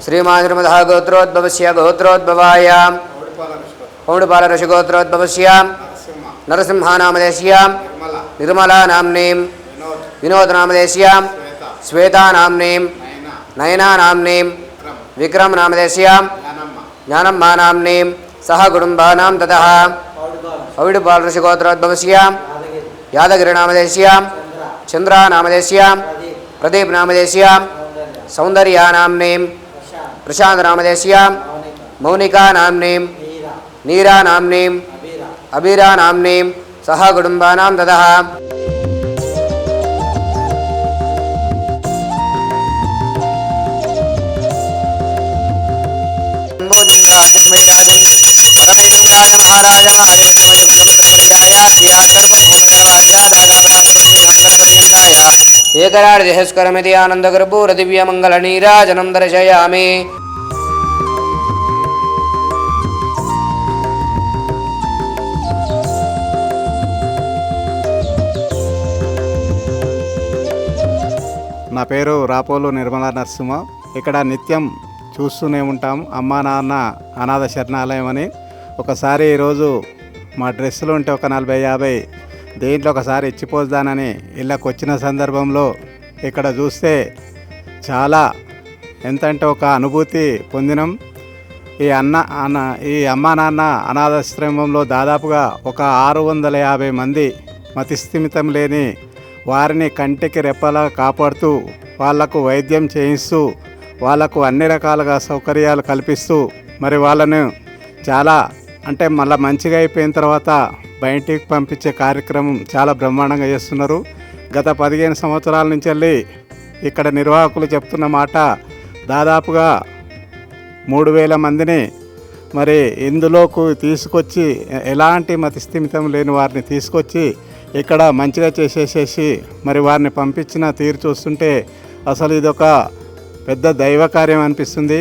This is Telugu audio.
श्रीमान्मदः गोत्रोद्भवस्य गोत्रोद्भवाय पौडपाल ऋषिगोत्रोद्भवस्य नरसिंहानामदेश्य निर्मला नाम्नीं विनोदनामदेश्य श्वेता नाम्नीं नयना नाम्नीं विक्रम नामदेश्य ज्ञानम्मा नाम्नीं सह कुटुम्बानां ततः पौडपाल ऋषिगोत्रोद्भवस्य यादगिरिनामदेश्य चंद्रा नामदेश्य प्रदीप नामदेश्य सौंदर्या नाम्नीं प्रशांत नामदेश्य मौनिका नाम्नीं नीरा नाम्नीं अबीरा नाम्नीं सह कुटुम्बानां ततः एकरार्धस्करमिति आनन्दकर्पूरदिव्यमङ्गलनीराजनं दर्शयामि। నా పేరు రాపోలు నిర్మలా నరసింహ. ఇక్కడ నిత్యం చూస్తూనే ఉంటాం అమ్మా నాన్న అనాథ శరణాలయం అని. ఒకసారి ఈరోజు మా డ్రెస్సులు ఉంటే ఒక 40-50 దేంట్లో ఒకసారి ఇచ్చిపోదానని ఇళ్ళకి వచ్చిన సందర్భంలో ఇక్కడ చూస్తే చాలా ఎంతంటే ఒక అనుభూతి పొందినాం. ఈ అమ్మా నాన్న అనాథాశ్రమంలో దాదాపుగా ఒక 650 మంది మతిస్థిమితం లేని వారిని కంటికి రెప్పలా కాపాడుతూ వాళ్లకు వైద్యం చేయిస్తూ వాళ్లకు అన్ని రకాలుగా సౌకర్యాలు కల్పిస్తూ మరి వాళ్ళను చాలా అంటే మళ్ళీ మంచిగా అయిపోయిన తర్వాత బయటికి పంపించే కార్యక్రమం చాలా బ్రహ్మాండంగా చేస్తున్నారు. గత 15 సంవత్సరాల నుంచి వెళ్ళి ఇక్కడ నిర్వాహకులు చెప్తున్న మాట దాదాపుగా 3000 మందిని మరి ఇందులోకి తీసుకొచ్చి ఎలాంటి మతిస్థిమితం లేని వారిని తీసుకొచ్చి ఇక్కడ మంచిగా చేసేసేసి మరి వారిని పంపించిన తీరు చూస్తుంటే అసలు ఇదొక పెద్ద దైవ కార్యం అనిపిస్తుంది.